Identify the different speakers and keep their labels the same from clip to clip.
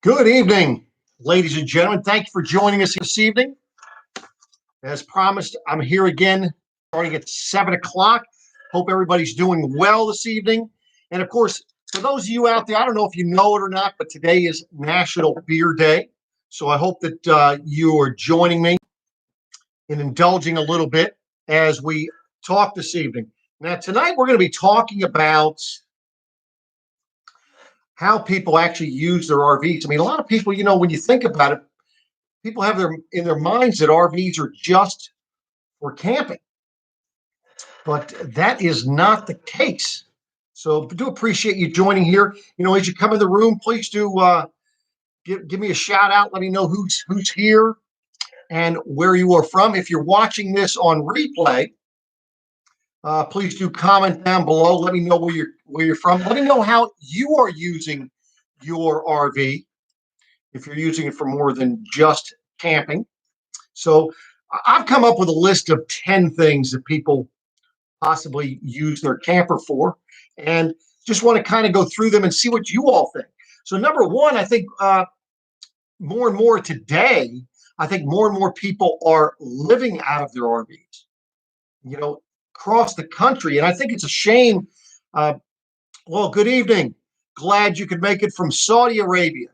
Speaker 1: Good evening, ladies and gentlemen. Thank you for joining us this evening. As promised, I'm here again starting at 7 o'clock. Hope everybody's doing well this evening. And of course, for those of you out there, I don't know if you know it or not, but today is National Beer Day. So I hope that you are joining me in indulging a little bit as we talk this evening. Now, tonight we're going to be talking about how people actually use their RVs. I mean, a lot of people, when you think about it, people have in their minds that RVs are just for camping, but that is not the case. So I do appreciate you joining here. As you come in the room, please do give me a shout out. Let me know who's here and where you are from. If you're watching this on replay, please do comment down below. Let me know where you're from. Let me know how you are using your RV, if you're using it for more than just camping. So I've come up with a list of 10 things that people possibly use their camper for, and just want to kind of go through them and see what you all think. So number one, I think more and more today, I think more and more people are living out of their RVs, across the country. And I think it's a shame. Well, good evening. Glad you could make it from Saudi Arabia.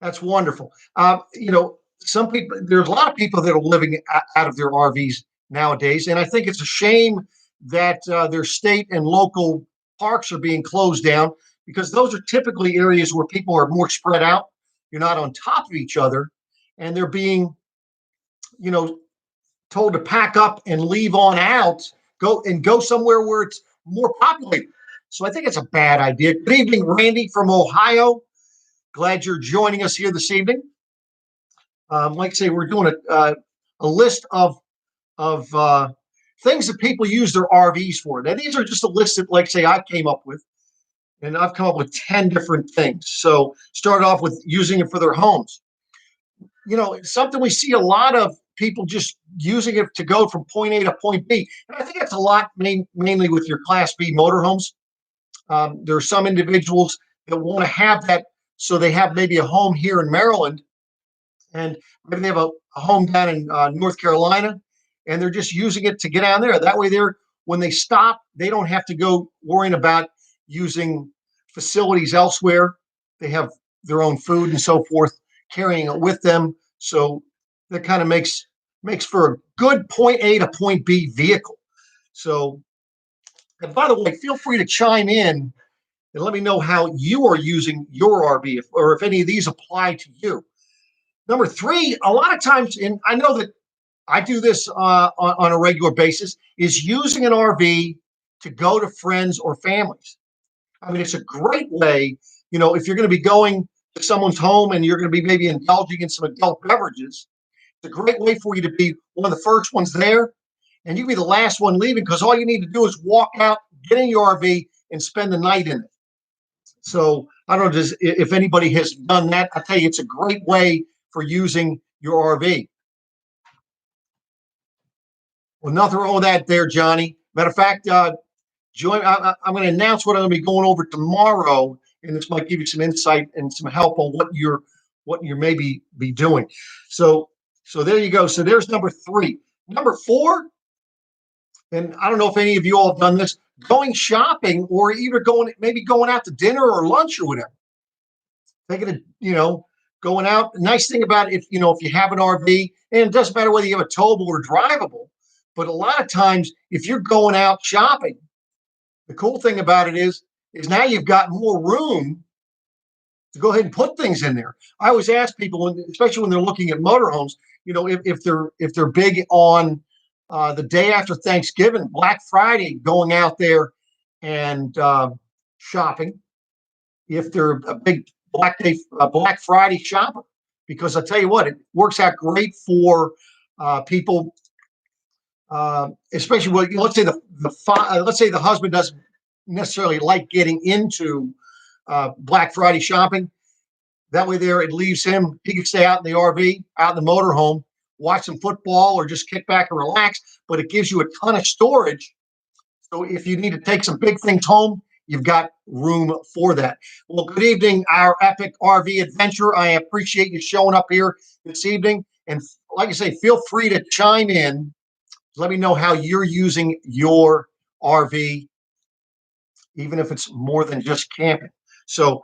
Speaker 1: That's wonderful. Some people, there's a lot of people that are living out of their RVs nowadays. And I think it's a shame that their state and local parks are being closed down, because those are typically areas where people are more spread out. You're not on top of each other, and they're being, told to pack up and leave on out, go somewhere where it's more populated. So I think it's a bad idea. Good evening, Randy from Ohio. Glad you're joining us here this evening. Like I say, we're doing a list of things that people use their RVs for. Now, these are just a list that, like say, I came up with, and I've come up with 10 different things. So start off with using it for their homes. Something we see a lot of people just using it to go from point A to point B. And I think that's a lot mainly with your Class B motorhomes. There are some individuals that want to have that, so they have maybe a home here in Maryland, and maybe they have a home down in North Carolina, and they're just using it to get down there. That way, when they stop, they don't have to go worrying about using facilities elsewhere. They have their own food and so forth, carrying it with them. So that kind of makes for a good point A to point B vehicle. So, and by the way, feel free to chime in and let me know how you are using your RV, or if any of these apply to you. Number three, a lot of times, and I know that I do this on a regular basis, is using an RV to go to friends or families. I mean, it's a great way, if you're going to be going to someone's home and you're going to be maybe indulging in some adult beverages, it's a great way for you to be one of the first ones there, and you be the last one leaving, because all you need to do is walk out, get in your RV, and spend the night in it. So I don't know if anybody has done that. I tell you, it's a great way for using your RV. Well, nothing wrong with that there, Johnny. Matter of fact, I'm going to announce what I'm going to be going over tomorrow, and this might give you some insight and some help on what you're maybe be doing. So there you go. So there's number three. Number four, and I don't know if any of you all have done this, going shopping, or either going out to dinner or lunch or whatever. Going out. The nice thing about it, if you have an RV, and it doesn't matter whether you have a towable or drivable, but a lot of times if you're going out shopping, the cool thing about it is now you've got more room to go ahead and put things in there. I always ask people, especially when they're looking at motorhomes, if they're big on the day after Thanksgiving, Black Friday, going out there and shopping, if they're a big Black Friday shopper, because I tell you what, it works out great for people, especially let's say the husband doesn't necessarily like getting into Black Friday shopping. That way, it leaves him. He can stay out in the RV, out in the motorhome, watch some football, or just kick back and relax. But it gives you a ton of storage. So if you need to take some big things home, you've got room for that. Well, good evening, our epic RV adventure. I appreciate you showing up here this evening. And like I say, feel free to chime in. Let me know how you're using your RV, even if it's more than just camping. So,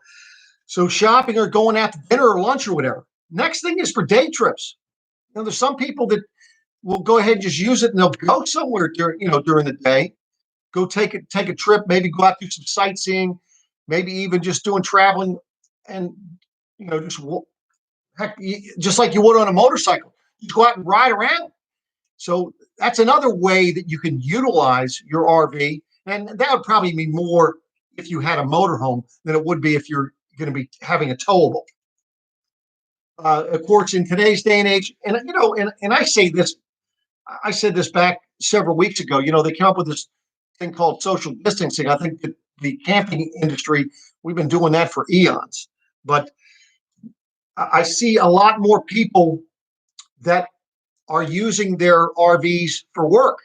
Speaker 1: so shopping or going out to dinner or lunch or whatever. Next thing is for day trips. There's some people that will go ahead and just use it, and they'll go somewhere during the day. Go take a trip, maybe go out do some sightseeing, maybe even just doing traveling, and just heck, just like you would on a motorcycle, just go out and ride around. So that's another way that you can utilize your RV, and that would probably be more if you had a motorhome than it would be if you're going to be having a towable. Of course, in today's day and age, and I said this back several weeks ago. They came up with this thing called social distancing. I think that the camping industry, we've been doing that for eons, but I see a lot more people that are using their RVs for work,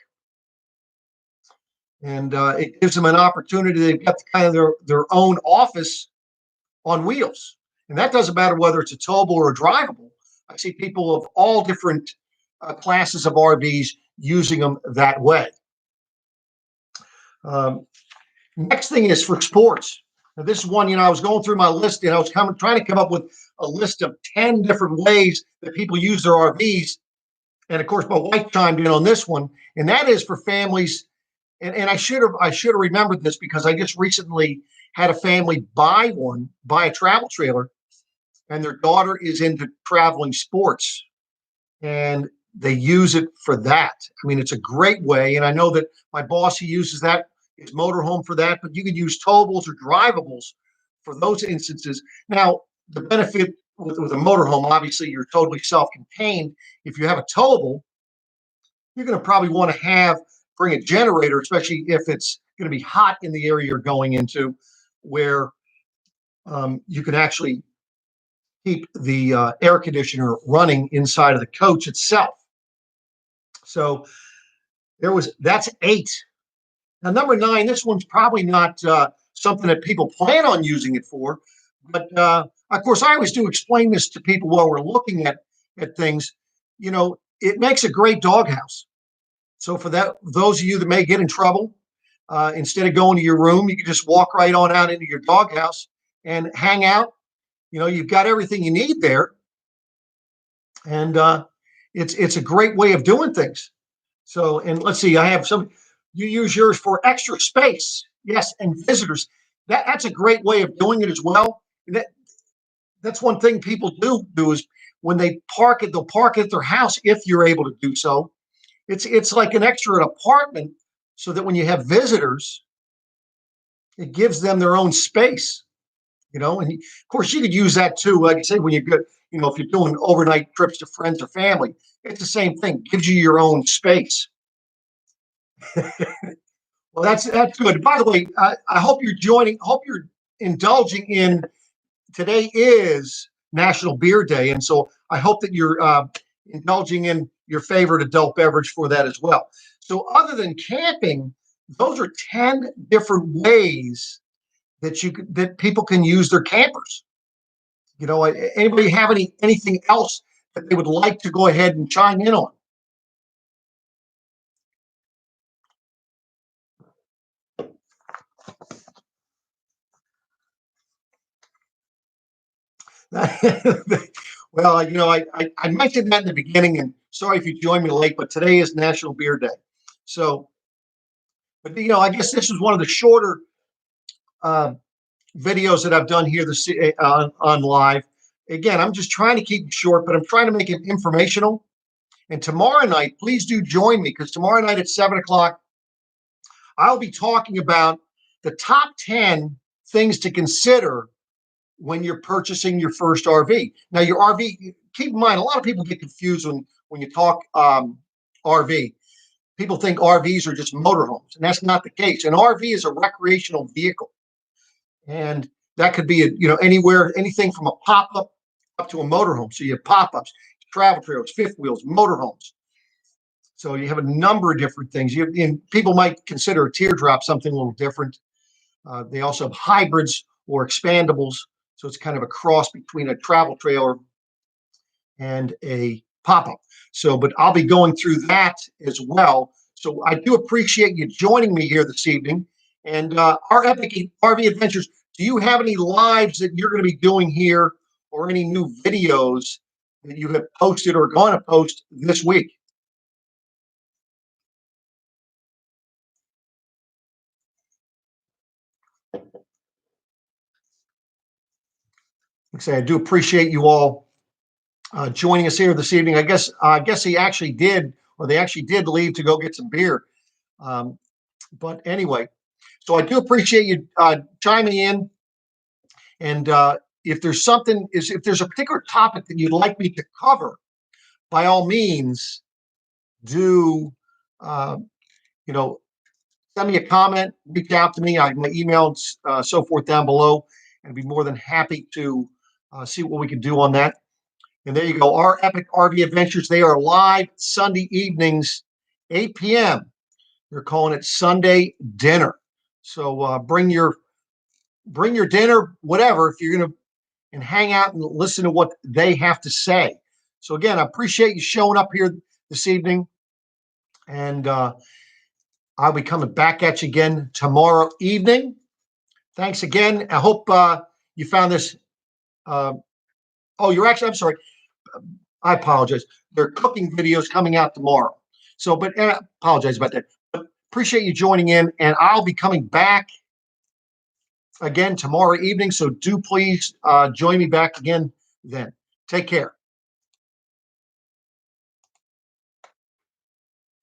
Speaker 1: and it gives them an opportunity. They've got kind of their own office on wheels, and that doesn't matter whether it's a towable or a drivable. I see people of all different classes of RVs using them that way. Next thing is for sports. Now, this is one, I was going through my list and I was trying to come up with a list of 10 different ways that people use their RVs. And of course, my wife chimed in on this one, and that is for families. And I should have remembered this because I just recently had a family buy a travel trailer, and their daughter is into traveling sports, and they use it for that. I mean, it's a great way. And I know that my boss, he uses that, his motorhome for that, but you can use towables or drivables for those instances. Now, the benefit with a motorhome, obviously, you're totally self-contained. If you have a towable, you're going to probably want to bring a generator, especially if it's going to be hot in the area you're going into, where you can actually keep the air conditioner running inside of the coach itself. So that's 8. Now, number 9, this one's probably not something that people plan on using it for, but of course, I always do explain this to people while we're looking at things. It makes a great doghouse. So for those of you that may get in trouble, instead of going to your room, you can just walk right on out into your doghouse and hang out. You've got everything you need there, and it's a great way of doing things. So, and let's see, I have some. You use yours for extra space, yes, and visitors. That's a great way of doing it as well. And that's one thing people do is when they park it, they'll park it at their house if you're able to do so. It's like an extra apartment, so that when you have visitors, it gives them their own space. And of course you could use that too. Like I say, when you go, if you're doing overnight trips to friends or family, it's the same thing. It gives you your own space. Well, that's good. By the way, I hope you're joining. Hope you're indulging in. Today is National Beer Day, and so I hope that you're indulging in your favorite adult beverage for that as well. So, other than camping, those are 10 different ways that people can use their campers. Anybody have anything else that they would like to go ahead and chime in on? Well, I mentioned that in the beginning, and sorry if you joined me late, but today is National Beer Day. So, but I guess this is one of the shorter videos that I've done here on live. Again, I'm just trying to keep it short, but I'm trying to make it informational. And tomorrow night, please do join me, because tomorrow night at 7:00, I'll be talking about the top 10 things to consider when you're purchasing your first RV. Now, your RV, keep in mind, a lot of people get confused when you talk RV. People think RVs are just motorhomes, and that's not the case. An RV is a recreational vehicle, and that could be anywhere, anything from a pop-up up to a motorhome. So you have pop-ups, travel trailers, fifth wheels, motorhomes. So you have a number of different things. And people might consider a teardrop something a little different. They also have hybrids or expandables. So it's kind of a cross between a travel trailer and a pop-up. So, but I'll be going through that as well. So I do appreciate you joining me here this evening. And our Epic RV Adventures, do you have any lives that you're going to be doing here or any new videos that you have posted or going to post this week? Like I say, I do appreciate you all joining us here this evening. I guess he actually did, or they actually did leave to go get some beer. Um, but anyway, so I do appreciate you chiming in. And if there's something, if there's a particular topic that you'd like me to cover, by all means, do uh, you know, send me a comment, reach out to me. I have my email, so forth down below, and I'd be more than happy to see what we can do on that. And there you go. Our Epic RV Adventures, they are live Sunday evenings, 8 p.m. They're calling it Sunday dinner. So bring your dinner, whatever, if you're going to and hang out and listen to what they have to say. So again, I appreciate you showing up here this evening, and I'll be coming back at you again tomorrow evening. Thanks again. I hope you found this. Uh, oh, you're actually, I'm sorry. I apologize. There are cooking videos coming out tomorrow. So, but I apologize about that. But appreciate you joining in, and I'll be coming back again tomorrow evening. So do please join me back again then. Take care.